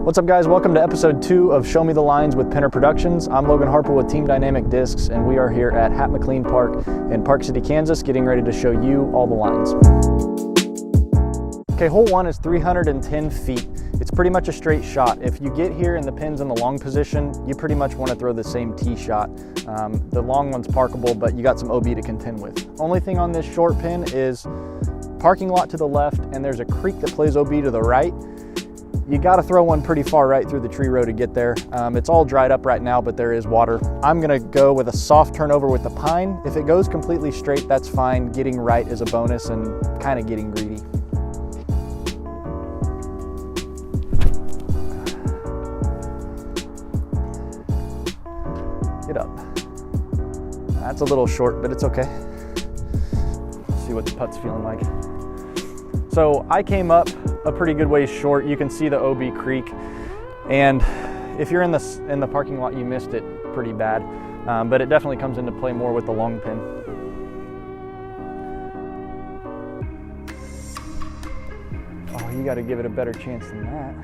What's up guys, welcome to episode 2 of Show Me the Lines with Penner Productions. I'm Logan Harpool with Team Dynamic Discs, and we are here at Hat McLean Park in Park City, Kansas, getting ready to show you all the lines. Okay, hole 1 is 310 feet. It's pretty much a straight shot. If you get here and the pin's in the long position, you pretty much want to throw the same tee shot. The long one's parkable, but you got some OB to contend with. Only thing on this short pin is parking lot to the left, and there's a creek that plays OB to the right. You got to throw one pretty far right through the tree row to get there. It's all dried up right now, but there is water. I'm gonna go with a soft turnover with the pine. If it goes completely straight, that's fine. Getting right is a bonus and kind of getting greedy. Get up. That's a little short, but it's okay. Let's see what the putt's feeling like. So I came up a pretty good ways short. You can see the OB creek, and if you're in the parking lot, you missed it pretty bad, but it definitely comes into play more with the long pin. Oh, you got to give it a better chance than that.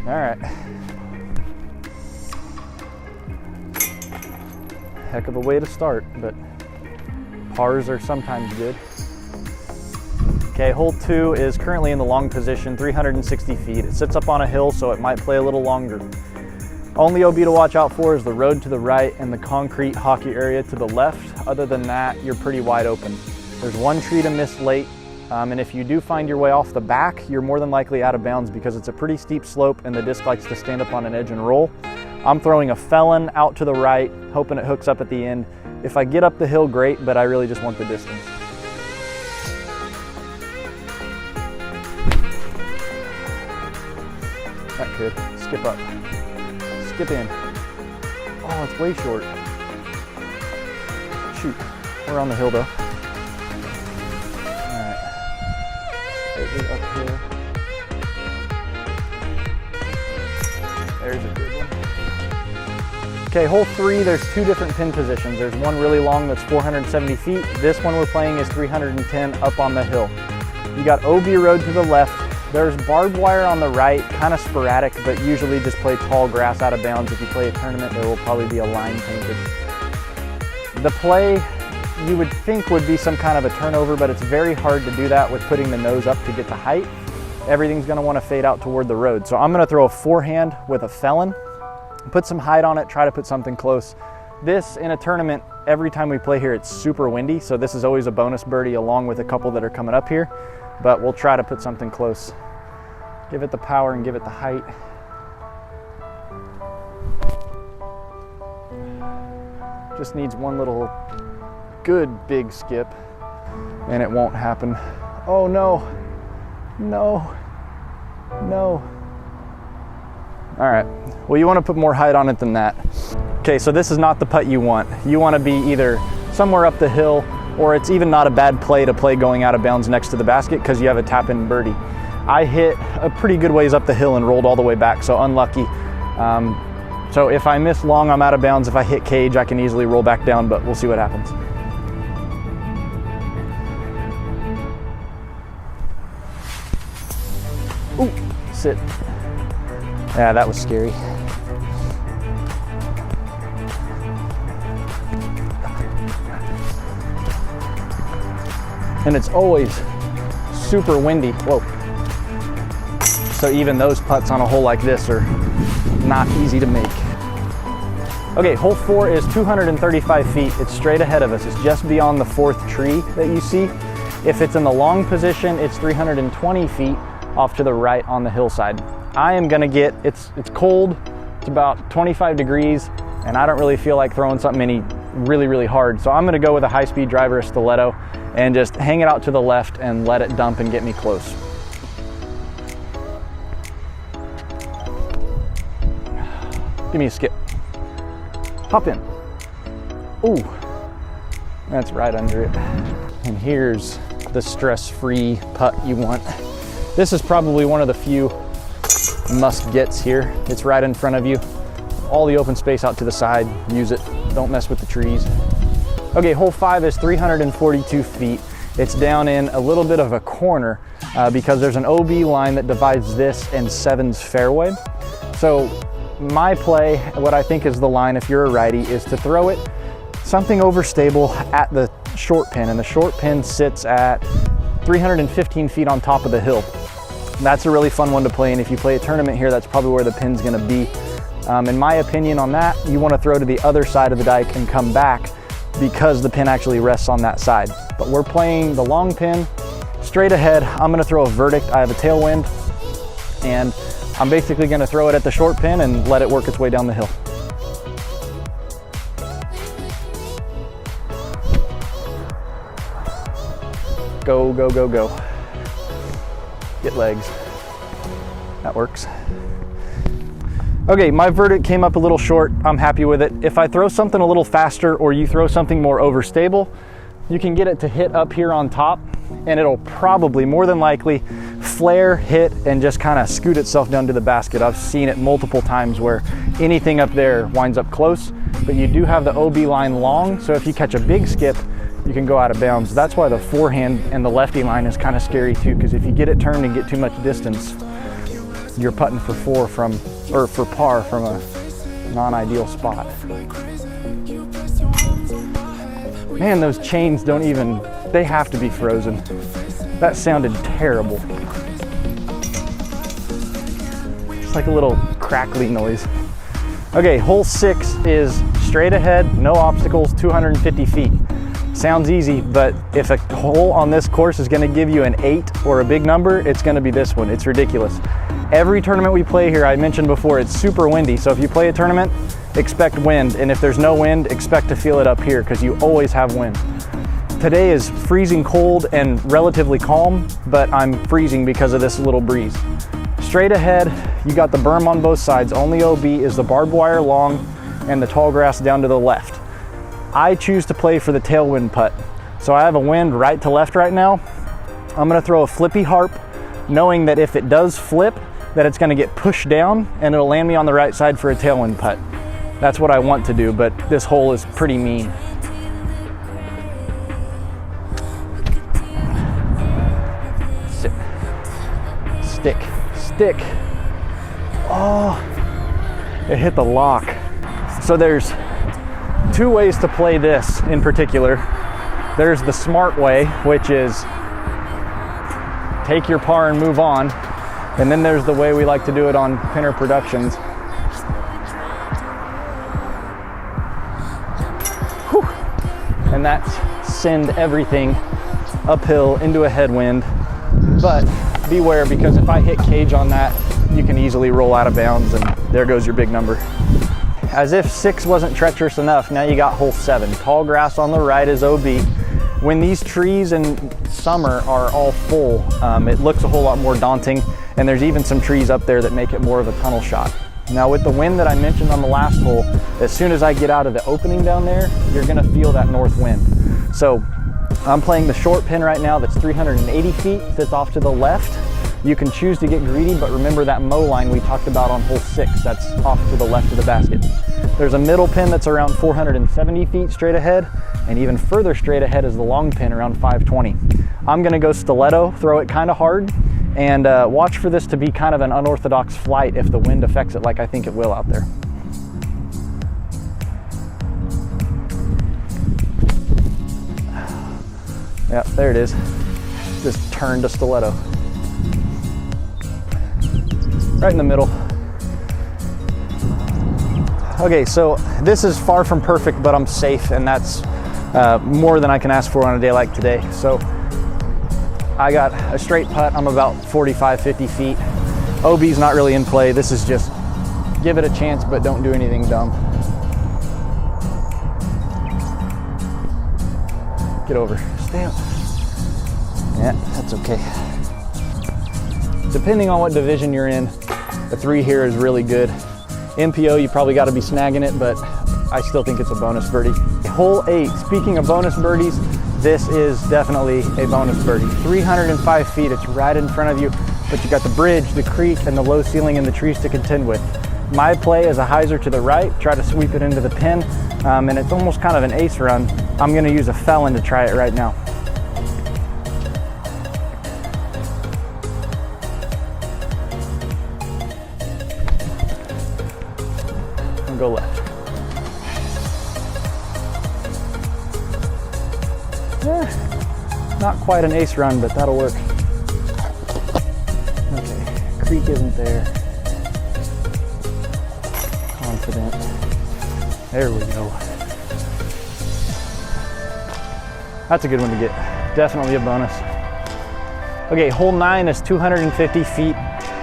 All right. Heck of a way to start, but pars are sometimes good. Okay, hole 2 is currently in the long position, 360 feet. It sits up on a hill, so it might play a little longer. Only OB to watch out for is the road to the right and the concrete hockey area to the left. Other than that, you're pretty wide open. There's one tree to miss late, and if you do find your way off the back, you're more than likely out of bounds because it's a pretty steep slope and the disc likes to stand up on an edge and roll. I'm throwing a felon out to the right, hoping it hooks up at the end. If I get up the hill, great, but I really just want the distance. That could. Skip up. Skip in. Oh, it's way short. Shoot. We're on the hill though. Alright. Slightly uphill. There's a good one. Okay, hole 3, there's 2 different pin positions. There's one really long that's 470 feet. This one we're playing is 310 up on the hill. You got OB road to the left. There's barbed wire on the right, kind of sporadic, but usually just play tall grass out of bounds. If you play a tournament, there will probably be a line painted. The play you would think would be some kind of a turnover, but it's very hard to do that with putting the nose up to get the height. Everything's gonna wanna fade out toward the road. So I'm gonna throw a forehand with a felon, put some height on it, try to put something close. This, in a tournament, every time we play here, it's super windy, so this is always a bonus birdie along with a couple that are coming up here. But we'll try to put something close. Give it the power and give it the height. Just needs one little good big skip and it won't happen. Oh no, no, no. All right, well, you want to put more height on it than that. Okay, so this is not the putt you want. You want to be either somewhere up the hill, or it's even not a bad play to play going out of bounds next to the basket because you have a tap-in birdie. I hit a pretty good ways up the hill and rolled all the way back, so unlucky. So if I miss long, I'm out of bounds. If I hit cage, I can easily roll back down, but we'll see what happens. Ooh, sit. Yeah, that was scary. And it's always super windy. Whoa. So even those putts on a hole like this are not easy to make. Okay, hole 4 is 235 feet. It's straight ahead of us. It's just beyond the 4th tree that you see. If it's in the long position, it's 320 feet off to the right on the hillside. I am gonna get, it's cold, it's about 25 degrees, and I don't really feel like throwing something really hard. So I'm gonna go with a high-speed driver, a stiletto, and just hang it out to the left and let it dump and get me close. Give me a skip. Hop in. Ooh, that's right under it. And here's the stress-free putt you want. This is probably one of the few must-gets here. It's right in front of you. All the open space out to the side, use it. Don't mess with the trees. Okay, hole 5 is 342 feet. It's down in a little bit of a corner. because there's an OB line that divides this and 7's fairway. So my play, what I think is the line if you're a righty, is to throw it something overstable at the short pin, and the short pin sits at 315 feet on top of the hill. That's a really fun one to play, and if you play a tournament here, that's probably where the pin's gonna be. In my opinion on that, you wanna throw to the other side of the dike and come back because the pin actually rests on that side. But we're playing the long pin straight ahead. I'm gonna throw a verdict. I have a tailwind, and I'm basically gonna throw it at the short pin and let it work its way down the hill. Go, go, go, go. Get legs. That works. Okay, my verdict came up a little short. I'm happy with it. If I throw something a little faster or you throw something more overstable, you can get it to hit up here on top, and it'll probably, more than likely, flare, hit, and just kind of scoot itself down to the basket. I've seen it multiple times where anything up there winds up close, but you do have the OB line long, so if you catch a big skip, you can go out of bounds. That's why the forehand and the lefty line is kind of scary too, because if you get it turned and get too much distance, you're putting for for par from a non-ideal spot. Man, those chains don't even, they have to be frozen. That sounded terrible. It's like a little crackly noise. Okay, hole 6 is straight ahead, no obstacles, 250 feet. Sounds easy, but if a hole on this course is gonna give you an 8 or a big number, it's gonna be this one. It's ridiculous. Every tournament we play here, I mentioned before, it's super windy. So if you play a tournament, expect wind. And if there's no wind, expect to feel it up here because you always have wind. Today is freezing cold and relatively calm, but I'm freezing because of this little breeze. Straight ahead, you got the berm on both sides. Only OB is the barbed wire long and the tall grass down to the left. I choose to play for the tailwind putt. So I have a wind right to left right now. I'm gonna throw a flippy harp, knowing that if it does flip, that it's gonna get pushed down and it'll land me on the right side for a tailwind putt. That's what I want to do, but this hole is pretty mean. Sit. Stick, stick. Oh, it hit the lock. So there's 2 ways to play this in particular. There's the smart way, which is take your par and move on. And then there's the way we like to do it on Pinner Productions. Whew. And that's send everything uphill into a headwind. But beware, because if I hit cage on that, you can easily roll out of bounds and there goes your big number. As if 6 wasn't treacherous enough, now you got hole 7. Tall grass on the right is OB. When these trees in summer are all full, it looks a whole lot more daunting, and there's even some trees up there that make it more of a tunnel shot. Now with the wind that I mentioned on the last hole, as soon as I get out of the opening down there, you're gonna feel that north wind. So I'm playing the short pin right now that's 380 feet, that's off to the left. You can choose to get greedy, but remember that mow line we talked about on hole 6, that's off to the left of the basket. There's a middle pin that's around 470 feet straight ahead, and even further straight ahead is the long pin around 520. I'm gonna go stiletto, throw it kind of hard, and watch for this to be kind of an unorthodox flight if the wind affects it like I think it will out there. Yep, there it is. Just turn to stiletto. Right in the middle. Okay, so this is far from perfect, but I'm safe, and that's more than I can ask for on a day like today. So I got a straight putt. I'm about 45, 50 feet. OB's not really in play. This is just give it a chance, but don't do anything dumb. Get over. Stay up. Yeah, that's okay. Depending on what division you're in, the 3 here is really good. MPO, you probably got to be snagging it, but I still think it's a bonus birdie. Hole 8, speaking of bonus birdies, this is definitely a bonus birdie. 305 feet, it's right in front of you, but you got the bridge, the creek, and the low ceiling and the trees to contend with. My play is a hyzer to the right, try to sweep it into the pin, and it's almost kind of an ace run. I'm gonna use a felon to try it right now. go left. Not quite an ace run, but that'll work. Okay, creek isn't there. Confident. There we go. That's a good one to get. Definitely a bonus. Okay, hole 9 is 250 feet.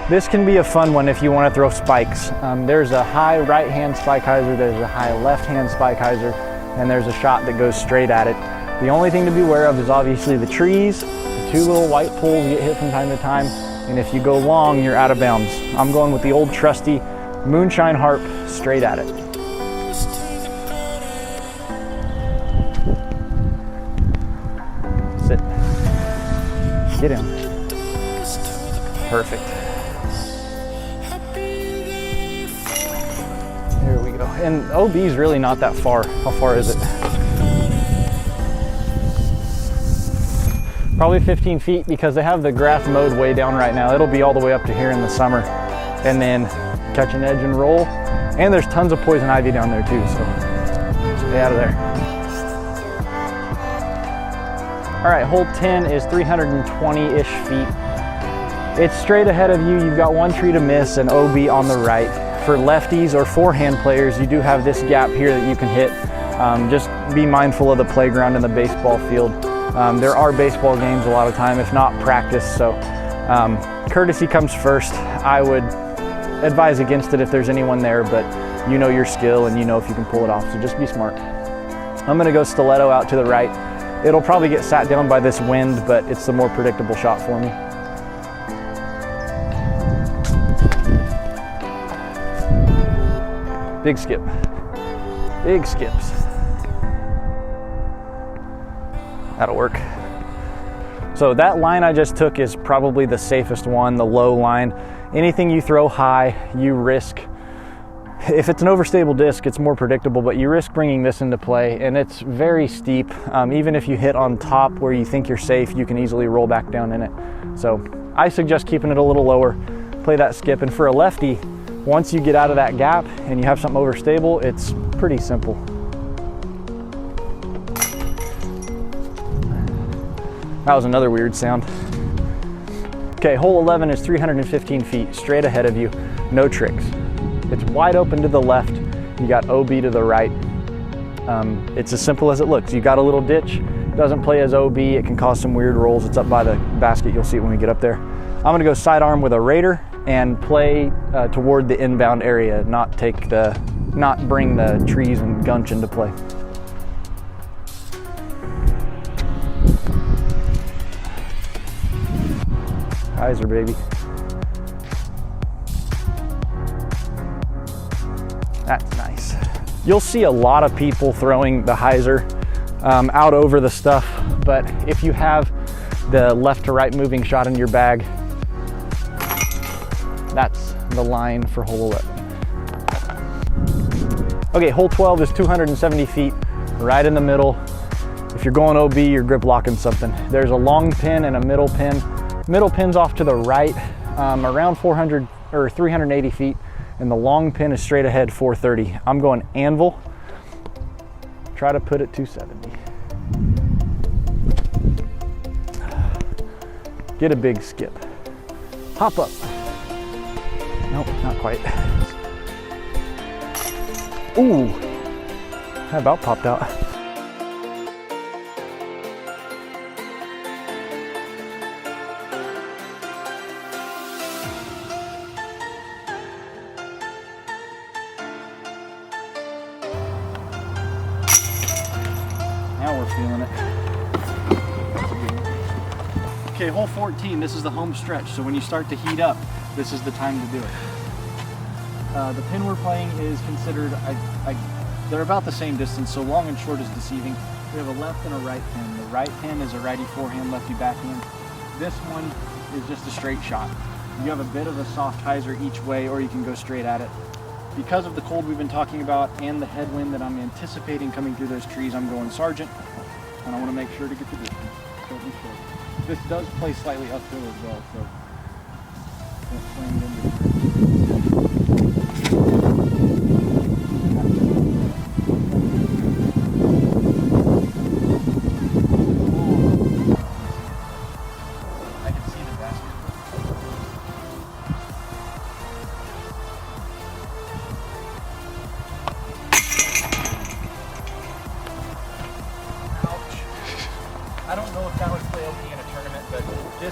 This can be a fun one if you want to throw spikes. There's a high right-hand spike hyzer, there's a high left-hand spike hyzer, and there's a shot that goes straight at it. The only thing to be aware of is obviously the trees. The 2 little white poles get hit from time to time, and if you go long, you're out of bounds. I'm going with the old trusty moonshine harp straight at it. Sit. Get him. Perfect. There we go. And OB is really not that far. How far is it? Probably 15 feet because they have the grass mowed way down right now. It'll be all the way up to here in the summer. And then catch an edge and roll. And there's tons of poison ivy down there too, so stay out of there. All right, hole 10 is 320-ish feet. It's straight ahead of you. You've got 1 tree to miss and OB on the right. For lefties or forehand players, you do have this gap here that you can hit. Just be mindful of the playground and the baseball field. There are baseball games a lot of time, if not practice, so courtesy comes first. I would advise against it if there's anyone there, but you know your skill and you know if you can pull it off, so just be smart. I'm gonna go stiletto out to the right. It'll probably get sat down by this wind, but it's the more predictable shot for me. Big skip, big skips. That'll work. So that line I just took is probably the safest one, the low line. Anything you throw high, you risk. If it's an overstable disc, it's more predictable, but you risk bringing this into play, and it's very steep. Even if you hit on top where you think you're safe, you can easily roll back down in it. So I suggest keeping it a little lower, play that skip. And for a lefty, once you get out of that gap and you have something overstable, it's pretty simple. That was another weird sound. Okay, hole 11 is 315 feet, straight ahead of you, no tricks. It's wide open to the left, you got OB to the right. It's as simple as it looks. You got a little ditch, doesn't play as OB, it can cause some weird rolls. It's up by the basket, you'll see it when we get up there. I'm gonna go sidearm with a raider and play toward the inbound area, not bring the trees and gunch into play. Hyzer, baby. That's nice. You'll see a lot of people throwing the hyzer out over the stuff, but if you have the left to right moving shot in your bag, that's the line for hole 11. Okay, hole 12 is 270 feet, right in the middle. If you're going OB, you're grip locking something. There's a long pin and a middle pin. Middle pin's off to the right, around 400 or 380 feet, and the long pin is straight ahead, 430. I'm going anvil. Try to put it 270. Get a big skip. Hop up. Nope, not quite. Ooh, that about popped out. Now we're feeling it. Okay, hole 14, this is the home stretch. So when you start to heat up, this is the time to do it. The pin we're playing is considered, they're about the same distance, so long and short is deceiving. We have a left and a right pin. The right pin is a righty forehand, lefty backhand. This one is just a straight shot. You have a bit of a soft hyzer each way, or you can go straight at it. Because of the cold we've been talking about and the headwind that I'm anticipating coming through those trees, I'm going sergeant, and I want to make sure to get the distance. This does play slightly uphill as well, so don't swing into it.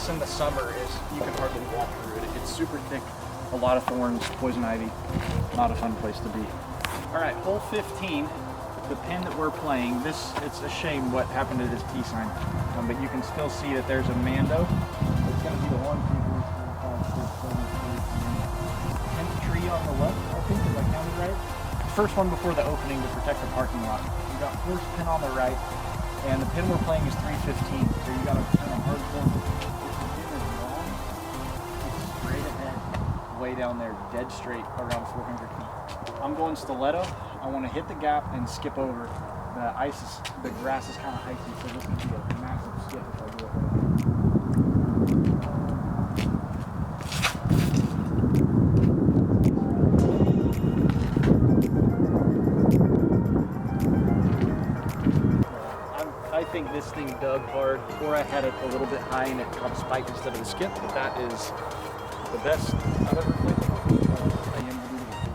this in the summer is you can hardly walk through it. It's super thick, a lot of thorns, poison ivy, not a fun place to be. All right, hole 15, the pin that we're playing, it's a shame what happened to this tee sign, but you can still see that there's a Mando. It's gonna be the 1, 2, 3, 4, 5, 6, 7, 8, 9, 10th tree on the left, I think, if I counted right. First one before the opening to protect the parking lot. You got first pin on the right, and the pin we're playing is 315, so you got to turn a hard corner. If the pin is long, it's straight ahead, way down there, dead straight, around 400 feet. I'm going stiletto. I want to hit the gap and skip over. The grass is kind of icy, so this could be a massive skip if I do it right. I think this thing dug hard, or I had it a little bit high and it caught a spike instead of a skip, but that is the best I've ever played. I am ready to go.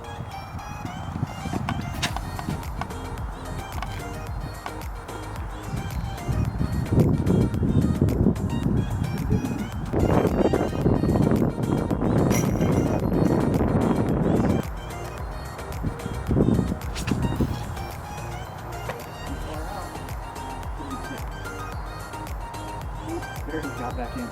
There he got back in.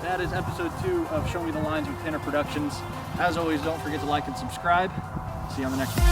That is episode 2 of Show Me the Lines with Pinner Productions. As always, don't forget to like and subscribe. See you on the next one.